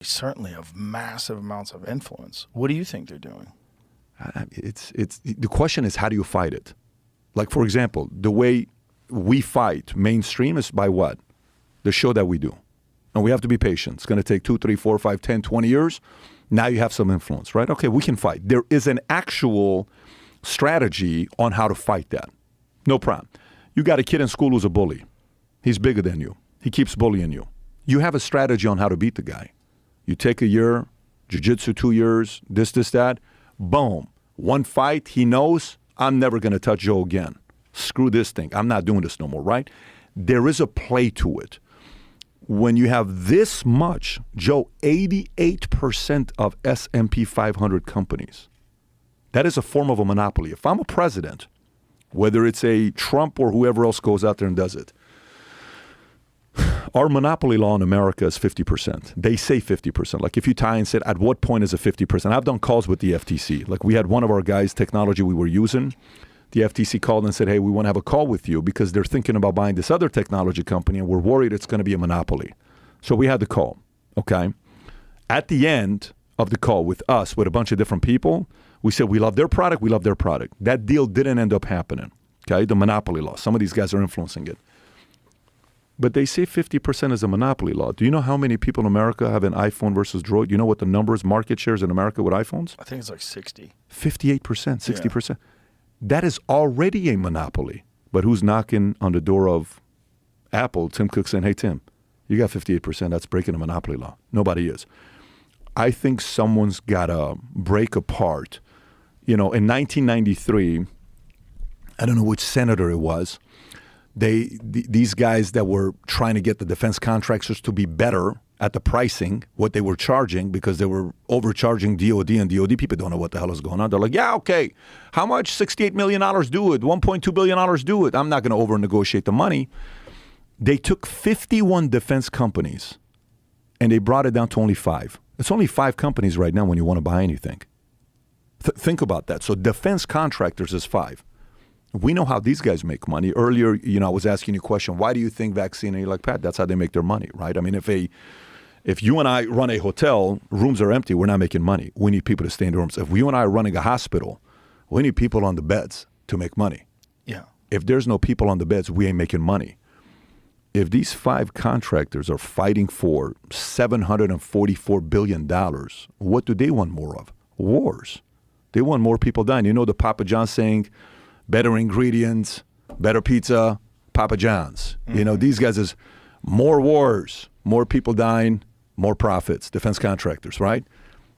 certainly have massive amounts of influence. What do you think they're doing? It's the question is, how do you fight it? Like, for example, the way we fight mainstream is by what? The show that we do. And we have to be patient. It's going to take 2, 3, 4, 5, 10, 20 years. Now you have some influence, right? Okay, we can fight. There is an actual strategy on how to fight that. No problem. You got a kid in school who's a bully. He's bigger than you. He keeps bullying you. You have a strategy on how to beat the guy. You take a year, jiu-jitsu 2 years, this, that. Boom. One fight, he knows, I'm never going to touch Joe again. Screw this thing. I'm not doing this no more, right? There is a play to it. When you have this much, Joe, 88% of S&P 500 companies, that is a form of a monopoly. If I'm a president, whether it's a Trump or whoever else goes out there and does it, our monopoly law in America is 50%. They say 50%. Like if you tie and said, at what point is it 50%? I've done calls with the FTC. Like we had one of our guys' technology we were using. The FTC called and said, hey, we want to have a call with you because they're thinking about buying this other technology company and we're worried it's going to be a monopoly. So we had the call, okay? At the end of the call with us, with a bunch of different people, we said, we love their product, we love their product. That deal didn't end up happening, okay? The monopoly law. Some of these guys are influencing it. But they say 50% is a monopoly law. Do you know how many people in America have an iPhone versus Droid? You know what the numbers, market shares in America with iPhones? I think it's like 60. 58%, 60%. Yeah. That is already a monopoly. But who's knocking on the door of Apple? Tim Cook saying, hey, Tim, you got 58%. That's breaking a monopoly law. Nobody is. I think someone's got to break apart. You know, in 1993, I don't know which senator it was, these guys that were trying to get the defense contractors to be better at the pricing, what they were charging, because they were overcharging DOD, and DOD people don't know what the hell is going on. They're like, yeah, okay, how much? $68 million do it. $1.2 billion do it. I'm not going to over-negotiate the money. They took 51 defense companies, and they brought it down to only 5. It's only 5 companies right now when you want to buy anything. Think about that. So defense contractors is 5. We know how these guys make money. Earlier, I was asking you a question, why do you think vaccine? And you're like, Pat, that's how they make their money, right? I mean, if you and I run a hotel, rooms are empty, we're not making money. We need people to stay in the rooms. If you and I are running a hospital, we need people on the beds to make money. Yeah. If there's no people on the beds, we ain't making money. If these 5 contractors are fighting for $744 billion, what do they want more of? Wars. They want more people dying. You know the Papa John's saying, better ingredients, better pizza, Papa John's. Mm-hmm. You know, these guys is more wars, more people dying, more profits, defense contractors, right?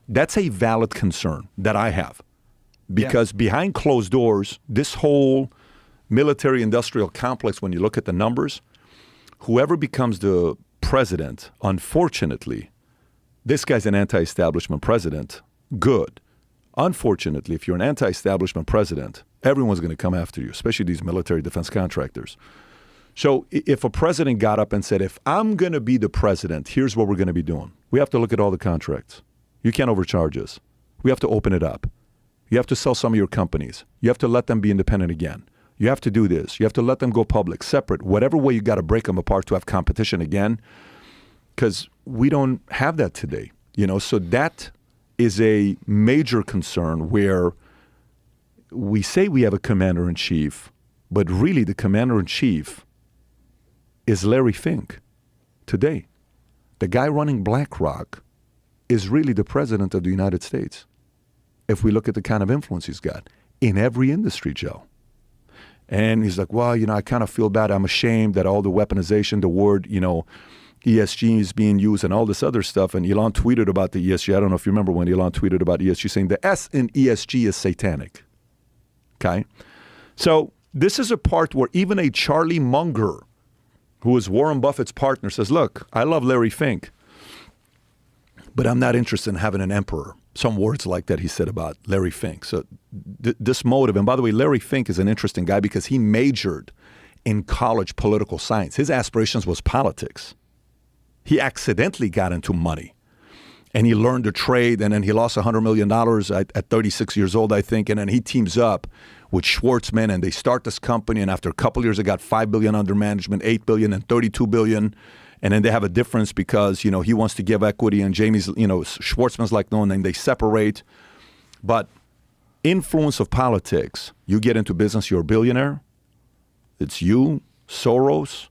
That's a valid concern that I have. Because behind closed doors, this whole military-industrial complex, when you look at the numbers, whoever becomes the president, unfortunately, this guy's an anti-establishment president, good. Unfortunately, if you're an anti-establishment president, everyone's going to come after you, especially these military defense contractors. So if a president got up and said, if I'm going to be the president, here's what we're going to be doing. We have to look at all the contracts. You can't overcharge us. We have to open it up. You have to sell some of your companies. You have to let them be independent again. You have to do this. You have to let them go public, separate, whatever way you got to break them apart to have competition again, because we don't have that today. So that is a major concern where we say we have a commander-in-chief, but really the commander-in-chief is Larry Fink today. The guy running BlackRock is really the president of the United States, if we look at the kind of influence he's got in every industry, Joe. And he's like, well, I kind of feel bad. I'm ashamed that all the weaponization, the word, ESG is being used and all this other stuff. And Elon tweeted about the ESG. I don't know if you remember when Elon tweeted about ESG, saying the S in ESG is satanic. Okay? So this is a part where even a Charlie Munger, who is Warren Buffett's partner, says, look, I love Larry Fink, but I'm not interested in having an emperor. Some words like that he said about Larry Fink. So this motive, and by the way, Larry Fink is an interesting guy because he majored in college political science. His aspirations was politics. He accidentally got into money. And he learned the trade, and then he lost $100 million at 36 years old, I think. And then he teams up with Schwartzman, and they start this company. And after a couple of years, they got $5 billion under management, $8 billion, and $32 billion. And then they have a difference because, you know, he wants to give equity and Jamie's, you know, Schwartzman's like, no, and then they separate. But influence of politics, you get into business, you're a billionaire. It's you, Soros,